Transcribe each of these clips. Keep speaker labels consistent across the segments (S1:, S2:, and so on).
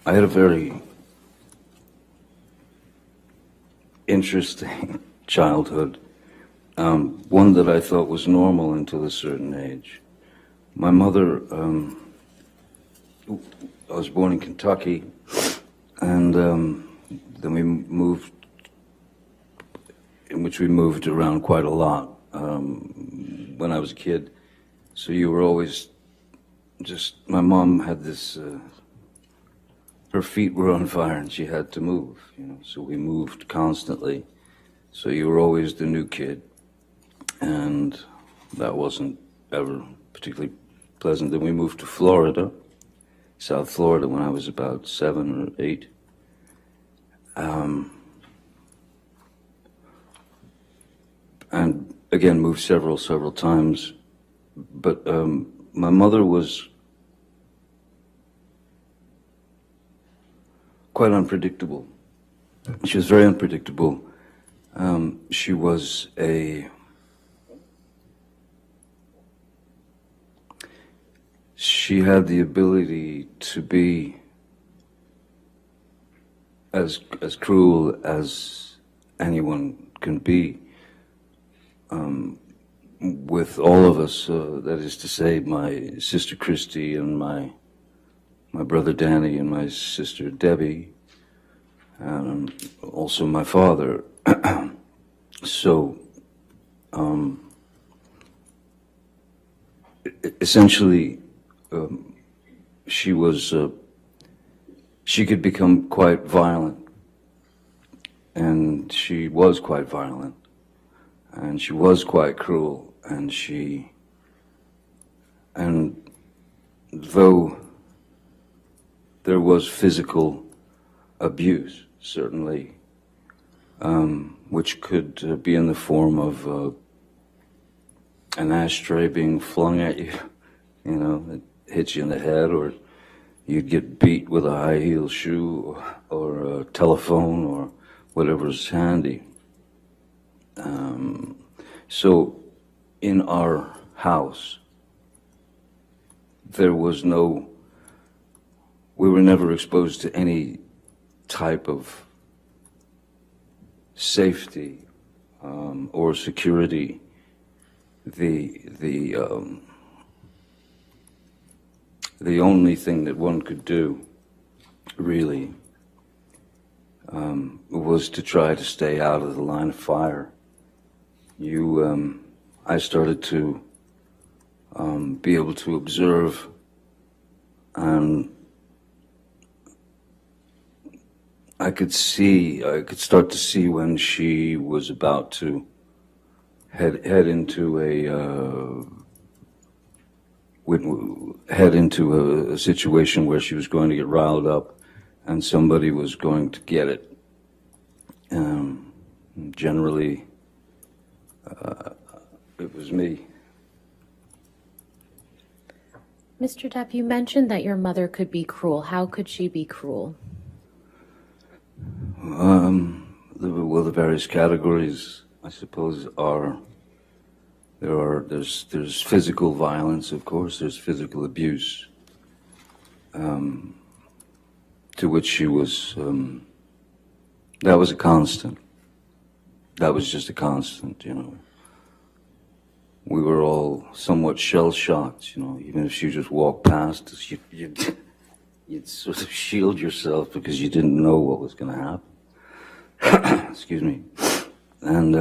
S1: I had a very interesting childhood, one that I thought was normal until a certain age. My mother, I was born in Kentucky, and then we moved, in which we moved around quite a lot when I was a kid. So you were always just, my mom had this, her feet were on fire and she had to move, so we moved constantly. So you were always the new kid, and that wasn't ever particularly pleasant. Then we moved to Florida, South Florida, when I was about 7 or 8. And again, moved several times. But my mother was quite unpredictable. She was very unpredictable. She was she had the ability to be as cruel as anyone can be with all of us. That is to say, my sister Christy and my brother Danny and my sister Debbie, and also my father. So, essentially, she could become quite violent, and she was quite violent, and she was quite cruel, and though there was physical abuse, certainly, which could be in the form of an ashtray being flung at you, it hits you in the head, or you'd get beat with a high-heel shoe or a telephone or whatever's handy. So in our house, we were never exposed to any type of safety or security. The only thing that one could do, really, was to try to stay out of the line of fire. I started to be able to observe, and I could start to see when she was about to head into a situation where she was going to get riled up and somebody was going to get it. Generally, it was me.
S2: Mr. Depp, you mentioned that your mother could be cruel. How could she be cruel?
S1: The various categories, I suppose, there's physical violence, of course, there's physical abuse, to which she was, that was a constant. That was just a constant, We were all somewhat shell-shocked, even if she just walked past us, you'd sort of shield yourself because you didn't know what was going to happen. Excuse me. And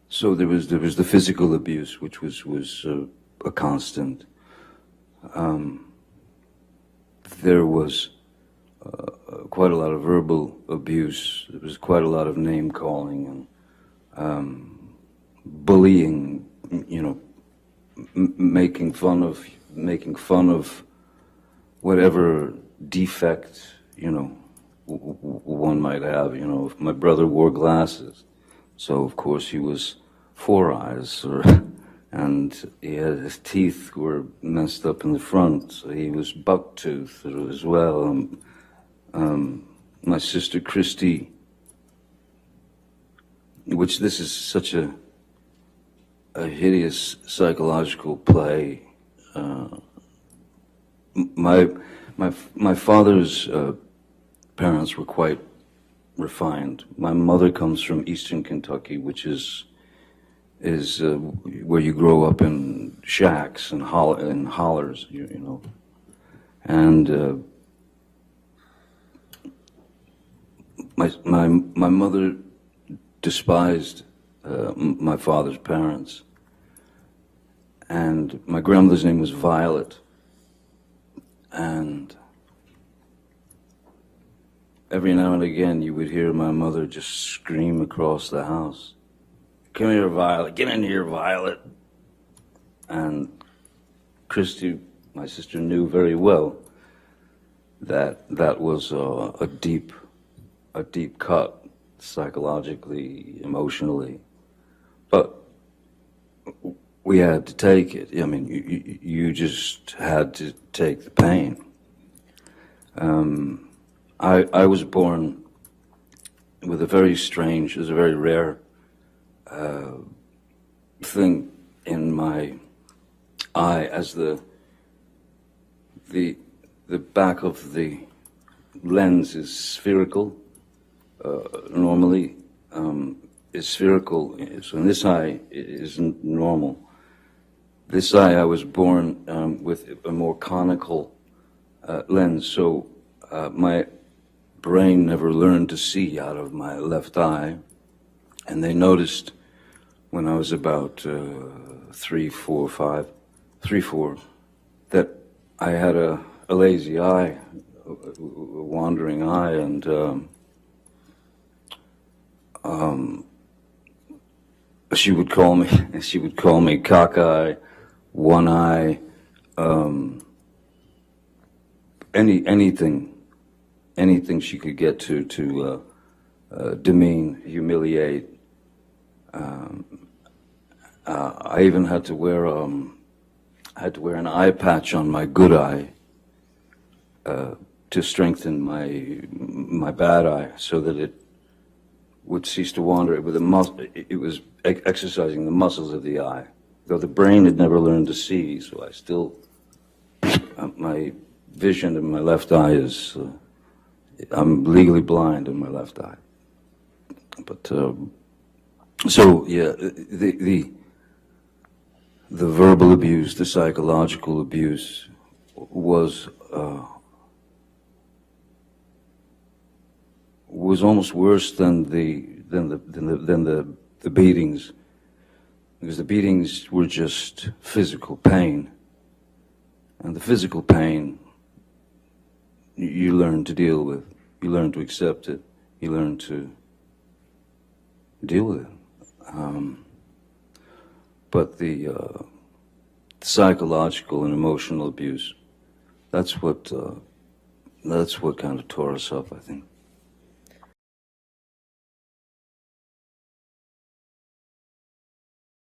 S1: so there was the physical abuse, which was a constant. There was quite a lot of verbal abuse. There was quite a lot of name calling and bullying. Making fun of whatever defect one might have. If my brother wore glasses, so of course he was four eyes, and his teeth were messed up in the front, so he was buck-toothed as well. My sister Christy, which this is such a hideous psychological play. my father's parents were quite refined. My mother comes from Eastern Kentucky, which is where you grow up in shacks and hollers, you know, and my mother despised my father's parents, and my grandmother's name was Violet, and every now and again you would hear my mother just scream across the house, "Come here, Violet, get in here, Violet." And Christy, my sister, knew very well that that was a deep cut, psychologically, emotionally. But we had to take it. I mean, you just had to take the pain. I was born with a very strange, it was a very rare thing in my eye, as the back of the lens is spherical. Normally is spherical, so in this eye it isn't normal. This eye, I was born with a more conical lens, so my brain never learned to see out of my left eye, and they noticed when I was about 3, 4, that I had a lazy eye, a wandering eye, and she would call me cockeye, one eye, anything she could get to demean, humiliate. I even had to wear an eye patch on my good eye to strengthen my bad eye, so that it would cease to wander. It was exercising the muscles of the eye, though the brain had never learned to see. So I still, my vision in my left eye is, I'm legally blind in my left eye. But so yeah, the verbal abuse, the psychological abuse was almost worse than the beatings, because the beatings were just physical pain, and the physical pain you learn to deal with, you learn to accept it, you learn to deal with it. But the psychological and emotional abuse, that's what kind of tore us up, I think.